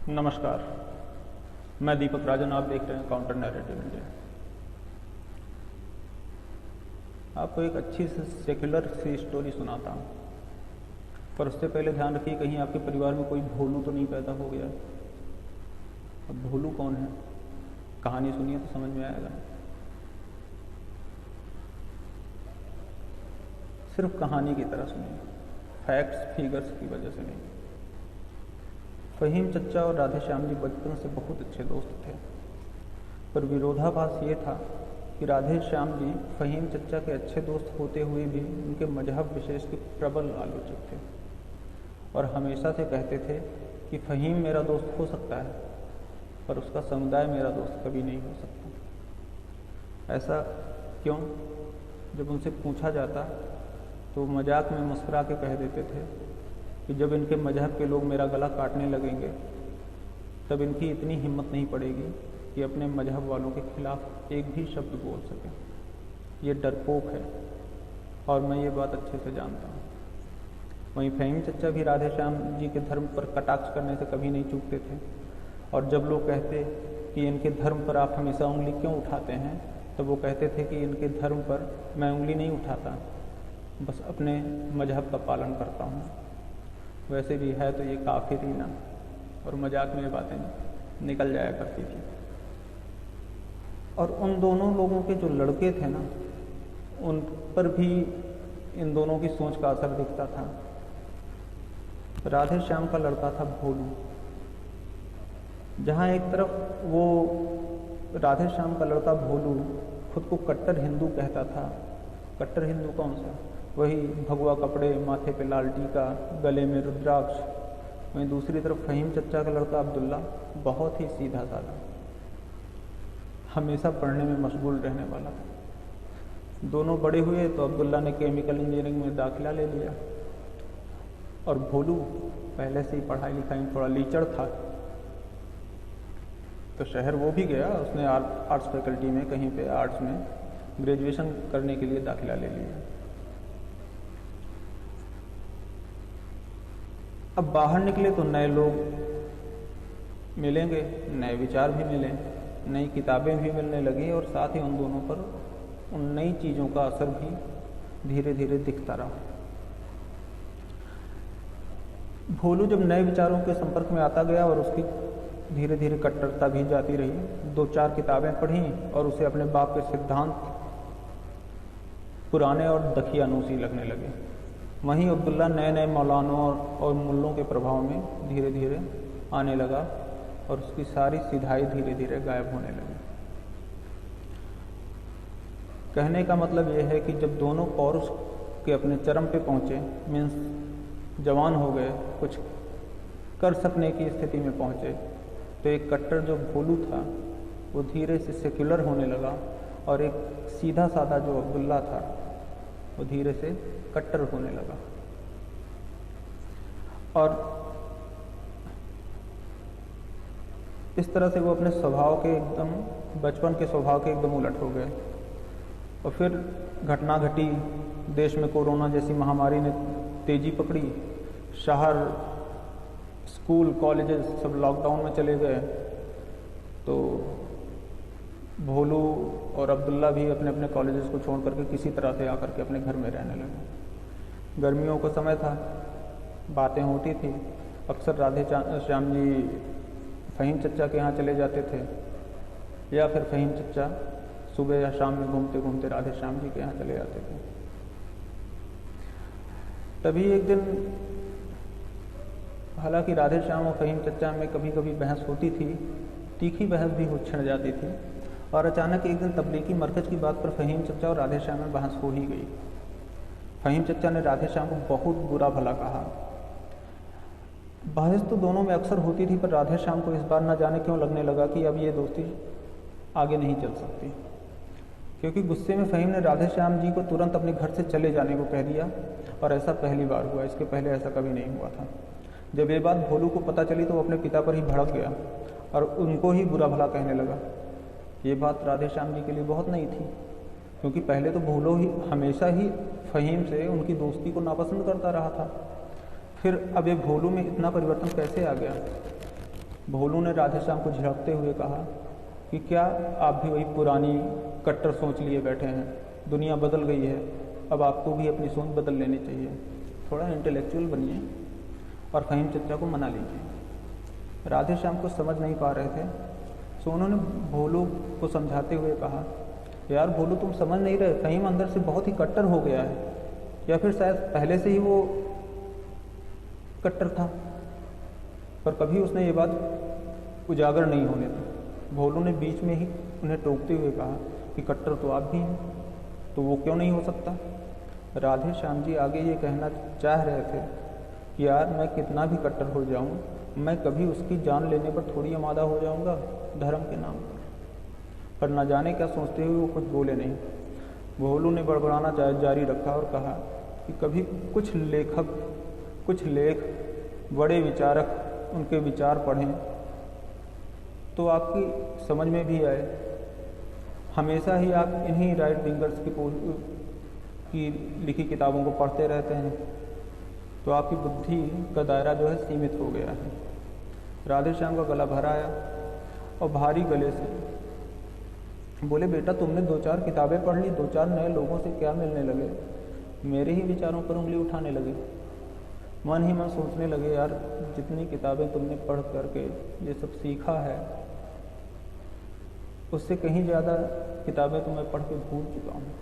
नमस्कार। मैं दीपक राजन, आप देख रहे हैं काउंटर नैरेटिव इंडिया। आपको एक अच्छी सी सेक्युलर सी स्टोरी सुनाता हूँ, पर उससे पहले ध्यान रखिए कहीं आपके परिवार में कोई भोलू तो नहीं पैदा हो गया। अब भोलू कौन है, कहानी सुनिए तो समझ में आएगा। सिर्फ कहानी की तरह सुनिए, फैक्ट्स फिगर्स की वजह से नहीं। फहीम चचा और राधे श्याम जी बचपन से बहुत अच्छे दोस्त थे, पर विरोधाभास ये था कि राधे श्याम जी फहीम चचा के अच्छे दोस्त होते हुए भी उनके मजहब विशेष के प्रबल आलोचक थे और हमेशा से कहते थे कि फहीम मेरा दोस्त हो सकता है, पर उसका समुदाय मेरा दोस्त कभी नहीं हो सकता। ऐसा क्यों? जब उनसे पूछा जाता तो मजाक में मुस्कुरा के कह देते थे कि जब इनके मजहब के लोग मेरा गला काटने लगेंगे तब इनकी इतनी हिम्मत नहीं पड़ेगी कि अपने मजहब वालों के खिलाफ एक भी शब्द बोल सकें। ये डरपोक है और मैं ये बात अच्छे से जानता हूँ। वहीं फहीम चचा भी राधे श्याम जी के धर्म पर कटाक्ष करने से कभी नहीं चूकते थे, और जब लोग कहते कि इनके धर्म पर आप हमेशा उंगली क्यों उठाते हैं, तो वो कहते थे कि इनके धर्म पर मैं उंगली नहीं उठाता, बस अपने मजहब का पालन करता हूँ। वैसे भी है तो ये काफिर ही ना, और मजाक में ये बातें निकल जाया करती थी। और उन दोनों लोगों के जो लड़के थे ना, उन पर भी इन दोनों की सोच का असर दिखता था। राधे श्याम का लड़का था भोलू। जहाँ एक तरफ वो राधे श्याम का लड़का भोलू खुद को कट्टर हिंदू कहता था। कट्टर हिंदू कौन सा? वही भगवा कपड़े, माथे पे लाल टीका, गले में रुद्राक्ष। वहीं दूसरी तरफ फहीम चचा का लड़का अब्दुल्ला बहुत ही सीधा साधा, हमेशा पढ़ने में मशगूल रहने वाला। दोनों बड़े हुए तो अब्दुल्ला ने केमिकल इंजीनियरिंग में दाखिला ले लिया, और भोलू पहले से ही पढ़ाई लिखाई में थोड़ा लीचड़ था, तो शहर वो भी गया। उसने आर्ट्स फैकल्टी में कहीं पे आर्ट्स में ग्रेजुएशन करने के लिए दाखिला ले लिया। अब बाहर निकले तो नए लोग मिलेंगे, नए विचार भी मिले, नई किताबें भी मिलने लगी, और साथ ही उन दोनों पर उन नई चीज़ों का असर भी धीरे धीरे दिखता रहा। भोलू जब नए विचारों के संपर्क में आता गया और उसकी धीरे धीरे कट्टरता भी जाती रही। 2-4 किताबें पढ़ी और उसे अपने बाप के सिद्धांत पुराने और दखियानूसी लगने लगे। वहीं अब्दुल्ला नए नए मौलानों और मुल्लों के प्रभाव में धीरे धीरे आने लगा, और उसकी सारी सीधाई धीरे धीरे गायब होने लगी। कहने का मतलब यह है कि जब दोनों पौरुष के अपने चरम पे पहुंचे, मीन्स जवान हो गए, कुछ कर सकने की स्थिति में पहुंचे, तो एक कट्टर जो भोलू था वो धीरे से सेक्युलर होने लगा, और एक सीधा साधा जो अब्दुल्ला था वो धीरे से कट्टर होने लगा। और इस तरह से वो अपने स्वभाव के एकदम, बचपन के स्वभाव के एकदम उलट हो गए। और फिर घटना घटी, देश में कोरोना जैसी महामारी ने तेजी पकड़ी, शहर, स्कूल, कॉलेजेस सब लॉकडाउन में चले गए, तो भोलू और अब्दुल्ला भी अपने अपने कॉलेजेस को छोड़ करके किसी तरह से आकर के अपने घर में रहने लगे। गर्मियों का समय था, बातें होती थी। अक्सर राधे श्याम जी फहीम चचा के यहाँ चले जाते थे, या फिर फहीम चचा सुबह या शाम में घूमते घूमते राधे श्याम जी के यहाँ चले जाते थे। तभी एक दिन, हालांकि राधे श्याम और फहीम चचा में कभी कभी बहस होती थी, तीखी बहस भी छिड़ जाती थी, और अचानक एक दिन तबलीगी मरकज की बात पर फहीम चचा और राधे श्याम में बहस हो ही गई। फहीम चचा ने राधे श्याम को बहुत बुरा भला कहा। बहस तो दोनों में अक्सर होती थी, पर राधे श्याम को इस बार न जाने क्यों लगने लगा कि अब ये दोस्ती आगे नहीं चल सकती, क्योंकि गुस्से में फहीम ने राधे श्याम जी को तुरंत अपने घर से चले जाने को कह दिया, और ऐसा पहली बार हुआ, इसके पहले ऐसा कभी नहीं हुआ था। जब ये बात भोलू को पता चली तो वो अपने पिता पर ही भड़क गया और उनको ही बुरा भला कहने लगा। ये बात राधे श्याम जी के लिए बहुत नई थी, क्योंकि पहले तो भोलू ही हमेशा ही फहीम से उनकी दोस्ती को नापसंद करता रहा था। फिर अब ये भोलू में इतना परिवर्तन कैसे आ गया? भोलू ने राधेश्याम को झिड़कते हुए कहा कि क्या आप भी वही पुरानी कट्टर सोच लिए बैठे हैं? दुनिया बदल गई है, अब आपको भी अपनी सोच बदल लेनी चाहिए। थोड़ा इंटेलेक्चुअल बनिए और फहीम चचा को मना लीजिए। राधेश्याम को समझ नहीं पा रहे थे, तो उन्होंने भोलू को समझाते हुए कहा, यार भोलू तुम समझ नहीं रहे, फहीम अंदर से बहुत ही कट्टर हो गया है, या फिर शायद पहले से ही वो कट्टर था, पर कभी उसने ये बात उजागर नहीं होने दी। भोलू ने बीच में ही उन्हें टोकते हुए कहा कि कट्टर तो आप भी हैं, तो वो क्यों नहीं हो सकता? राधे श्याम जी आगे ये कहना चाह रहे थे कि यार मैं कितना भी कट्टर हो जाऊं, मैं कभी उसकी जान लेने पर थोड़ी आमादा हो जाऊंगा धर्म के नाम पर न जाने क्या सोचते हुए वो कुछ बोले नहीं। भोलू ने बड़बड़ाना जारी रखा और कहा कि कभी कुछ लेख बड़े विचारक उनके विचार पढ़ें तो आपकी समझ में भी आए। हमेशा ही आप इन्हीं राइट विंगर्स की लिखी किताबों को पढ़ते रहते हैं, तो आपकी बुद्धि का दायरा जो है सीमित हो गया है। राधेश्याम का गला भर आया और भारी गले से बोले, बेटा तुमने 2-4 किताबें पढ़ ली, 2-4 नए लोगों से क्या मिलने लगे? मेरे ही विचारों पर उंगली उठाने लगे। मन ही मन सोचने लगे, यार जितनी किताबें तुमने पढ़ करके ये सब सीखा है, उससे कहीं ज़्यादा किताबें तो मैं पढ़ के भूल चुका हूँ।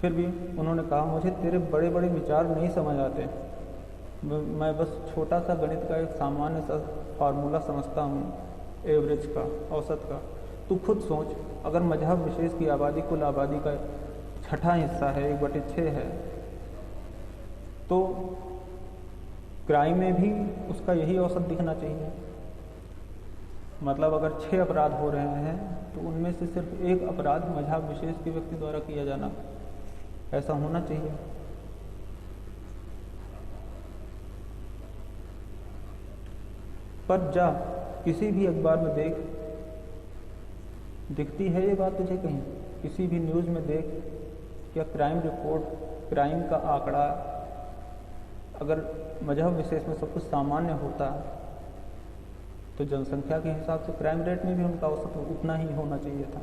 फिर भी उन्होंने कहा, मुझे तेरे बड़े बड़े विचार नहीं समझ आते, मैं बस छोटा सा गणित का एक सामान्य सा फार्मूला समझता हूँ, एवरेज का, औसत का। तू खुद सोच, अगर मजहब विशेष की आबादी कुल आबादी का 6वां हिस्सा है, 1/6 है, तो क्राइम में भी उसका यही औसत दिखना चाहिए। मतलब अगर 6 अपराध हो रहे हैं तो उनमें से सिर्फ 1 अपराध मजहब विशेष के व्यक्ति द्वारा किया जाना, ऐसा होना चाहिए। पर जा किसी भी अखबार में देख, दिखती है ये बात तुझे कहीं? किसी भी न्यूज़ में देख, क्या क्राइम रिपोर्ट, क्राइम का आंकड़ा, अगर मजहब विशेष में सब कुछ सामान्य होता तो जनसंख्या के हिसाब से क्राइम रेट में भी उनका औसत उतना ही होना चाहिए था।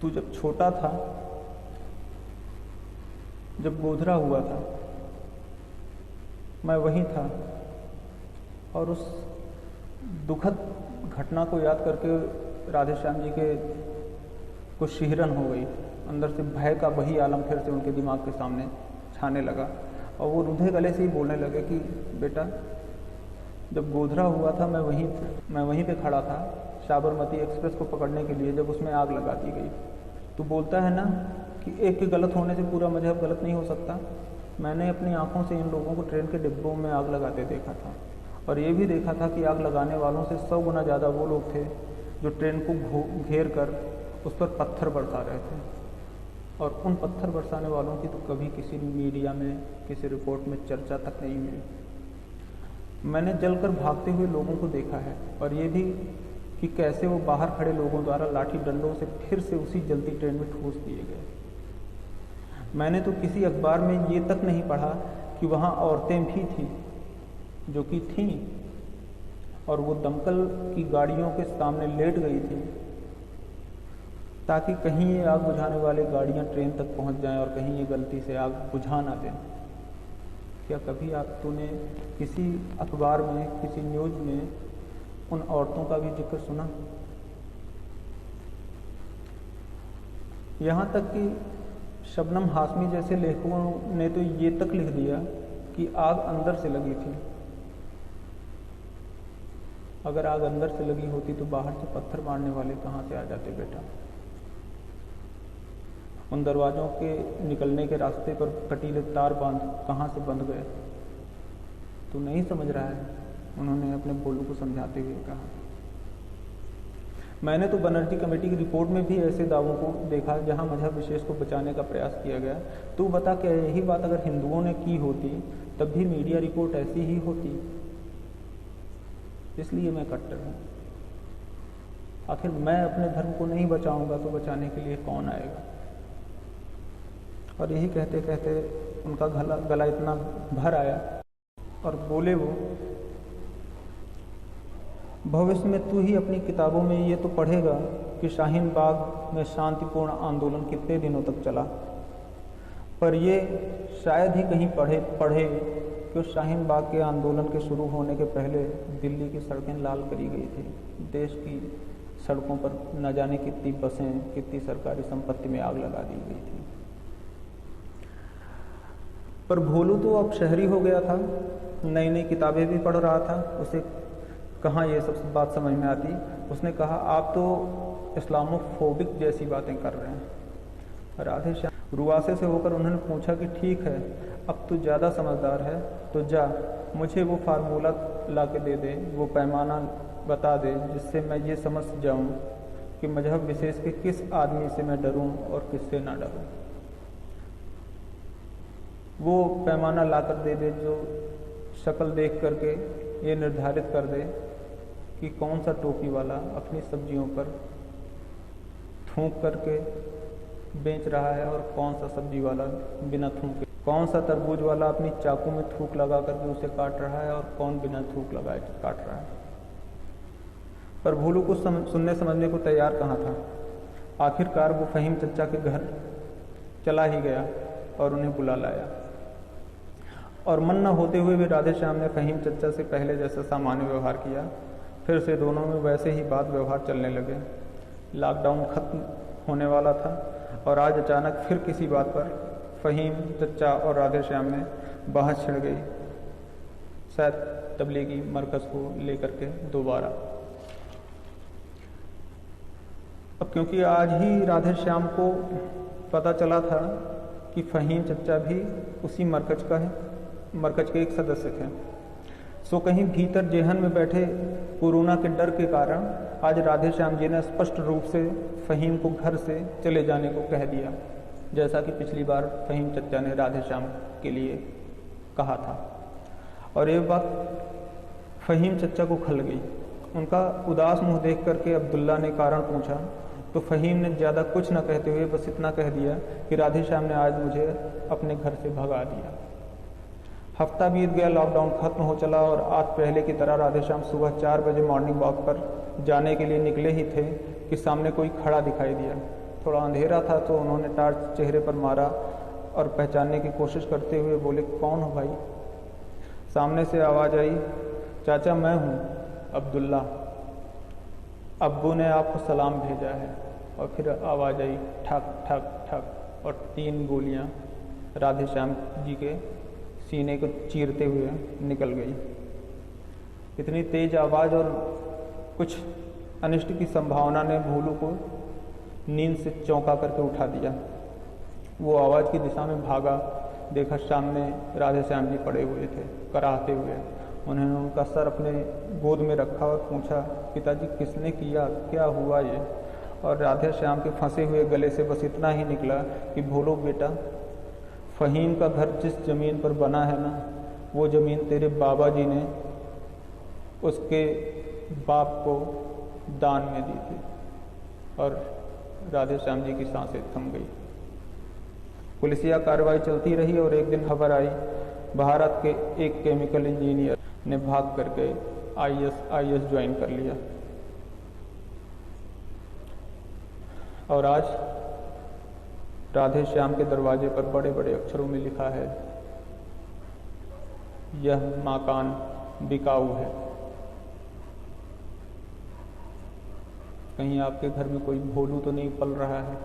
तू जब छोटा था, जब गोधरा हुआ था, मैं वहीं था, और उस दुखद घटना को याद करके राधेश्याम जी के कुछ शिहरन हो गई। अंदर से भय का वही आलम फिर से उनके दिमाग के सामने छाने लगा, और वो रूधे गले से ही बोलने लगे कि बेटा जब गोधरा हुआ था मैं वहीं पे खड़ा था साबरमती एक्सप्रेस को पकड़ने के लिए, जब उसमें आग लगा दी गई। तो बोलता है ना कि एक के गलत होने से पूरा मजहब गलत नहीं हो सकता। मैंने अपनी आंखों से इन लोगों को ट्रेन के डिब्बों में आग लगाते देखा था, और ये भी देखा था कि आग लगाने वालों से 100 गुना ज़्यादा वो लोग थे जो ट्रेन को घेर कर उस पर पत्थर बरसा रहे थे, और उन पत्थर बरसाने वालों की तो कभी किसी मीडिया में, किसी रिपोर्ट में चर्चा तक नहीं मिली। मैंने जलकर भागते हुए लोगों को देखा है, और ये भी कि कैसे वो बाहर खड़े लोगों द्वारा लाठी डंडों से फिर से उसी जलती ट्रेन में ठूस दिए गए। मैंने तो किसी अखबार में ये तक नहीं पढ़ा कि वहाँ औरतें भी थीं, जो कि थीं, और वो दमकल की गाड़ियों के सामने लेट गई थी ताकि कहीं ये आग बुझाने वाले गाड़ियाँ ट्रेन तक पहुँच जाएं और कहीं ये गलती से आग बुझा ना दें। क्या कभी तूने किसी अखबार में, किसी न्यूज़ में उन औरतों का भी जिक्र सुना? यहाँ तक कि शबनम हाशमी जैसे लेखकों ने तो ये तक लिख दिया कि आग अंदर से लगी थी। अगर आग अंदर से लगी होती तो बाहर से पत्थर मारने वाले कहाँ से आ जाते बेटा? उन दरवाज़ों के निकलने के रास्ते पर कटीले तार कहाँ से बंध गए? तू नहीं समझ रहा है, उन्होंने अपने भोलू को समझाते हुए कहा। मैंने तो बनर्जी कमेटी की रिपोर्ट में भी ऐसे दावों को देखा जहां मजहब विशेष को बचाने का प्रयास किया गया। तू बता, क्या यही बात अगर हिंदुओं ने की होती तब भी मीडिया रिपोर्ट ऐसी ही होती? इसलिए मैं कट्टर हूँ। आखिर मैं अपने धर्म को नहीं बचाऊंगा तो बचाने के लिए कौन आएगा? और यही कहते कहते उनका गला इतना भर आया और बोले वो, भविष्य में तू ही अपनी किताबों में ये तो पढ़ेगा कि शाहीन बाग में शांतिपूर्ण आंदोलन कितने दिनों तक चला, पर ये शायद ही कहीं पढ़े कि उस शाहीन बाग के आंदोलन के शुरू होने के पहले दिल्ली की सड़कें लाल करी गई थी। देश की सड़कों पर न जाने कितनी बसें, कितनी सरकारी संपत्ति में आग लगा दी गई थी। पर भोलू तो अब शहरी हो गया था, नई नई किताबें भी पढ़ रहा था, उसे कहाँ ये सब बात समझ में आती। उसने कहा, आप तो इस्लामोफोबिक जैसी बातें कर रहे हैं। राधे श्याम रुआसे से होकर उन्होंने पूछा कि ठीक है, अब तू ज़्यादा समझदार है तो जा, मुझे वो फार्मूला ला के दे दे, वो पैमाना बता दे जिससे मैं ये समझ जाऊं कि मजहब विशेष के किस आदमी से मैं डरूं और किससे ना डरूं। वो पैमाना ला कर दे दे जो शक्ल देख करके ये निर्धारित कर दे कि कौन सा टोपी वाला अपनी सब्जियों पर थूक करके बेच रहा है और कौन सा सब्जी वाला बिना थूके, कौन सा तरबूज वाला अपनी चाकू में थूक लगा करके उसे काट रहा है और कौन बिना थूक लगाए काट रहा है। पर भोलू कुछ सुनने समझने को तैयार कहाँ था। आखिरकार वो फहीम चचा के घर चला ही गया और उन्हें बुला लाया। और मन न होते हुए भी राधे श्याम ने फहीम चचा से पहले जैसा सामान्य व्यवहार किया। फिर से दोनों में वैसे ही बात व्यवहार चलने लगे। लॉकडाउन खत्म होने वाला था और आज अचानक फिर किसी बात पर फहीम चचा और राधे श्याम में बहस छिड़ गई, शायद तबलीगी मरकज़ को लेकर के दोबारा। अब क्योंकि आज ही राधे श्याम को पता चला था कि फहीम चचा भी उसी मरकज के एक सदस्य थे, सो कहीं भीतर जेहन में बैठे कोरोना के डर के कारण आज राधे श्याम जी ने स्पष्ट रूप से फहीम को घर से चले जाने को कह दिया, जैसा कि पिछली बार फहीम चचा ने राधे श्याम के लिए कहा था। और ये बात फहीम चचा को खल गई। उनका उदास मुंह देख करके अब्दुल्ला ने कारण पूछा तो फहीम ने ज़्यादा कुछ न कहते हुए बस इतना कह दिया कि राधे श्याम ने आज मुझे अपने घर से भगा दिया। हफ्ता बीत गया, लॉकडाउन खत्म हो चला और आज पहले की तरह राधे श्याम सुबह 4 बजे मॉर्निंग वॉक पर जाने के लिए निकले ही थे कि सामने कोई खड़ा दिखाई दिया। थोड़ा अंधेरा था तो उन्होंने टार्च चेहरे पर मारा और पहचानने की कोशिश करते हुए बोले, कौन हो भाई? सामने से आवाज़ आई, चाचा मैं हूँ अब्दुल्ला, अब्बू ने आपको सलाम भेजा है। और फिर आवाज़ आई ठक ठक ठक और 3 गोलियाँ राधे श्याम जी के सीने को चीरते हुए निकल गई। इतनी तेज आवाज़ और कुछ अनिष्ट की संभावना ने भोलू को नींद से चौंका करके उठा दिया। वो आवाज़ की दिशा में भागा, देखा सामने राधे श्याम जी पड़े हुए थे कराहते हुए। उन्होंने उनका सर अपने गोद में रखा और पूछा, पिताजी किसने किया, क्या हुआ ये? और राधे श्याम के फंसे हुए गले से बस इतना ही निकला कि भोलो बेटा, फहीम का घर जिस ज़मीन पर बना है ना, वो ज़मीन तेरे बाबा जी ने उसके बाप को दान में दी थी। और राधे श्याम जी की सांसें थम गई। पुलिसिया कार्रवाई चलती रही और एक दिन खबर आई, भारत के एक केमिकल इंजीनियर ने भाग करके आईएएस ज्वाइन कर लिया। और आज राधे श्याम के दरवाजे पर बड़े बड़े अक्षरों में लिखा है, यह मकान बिकाऊ है। कहीं आपके घर में कोई भोलू तो नहीं पल रहा है?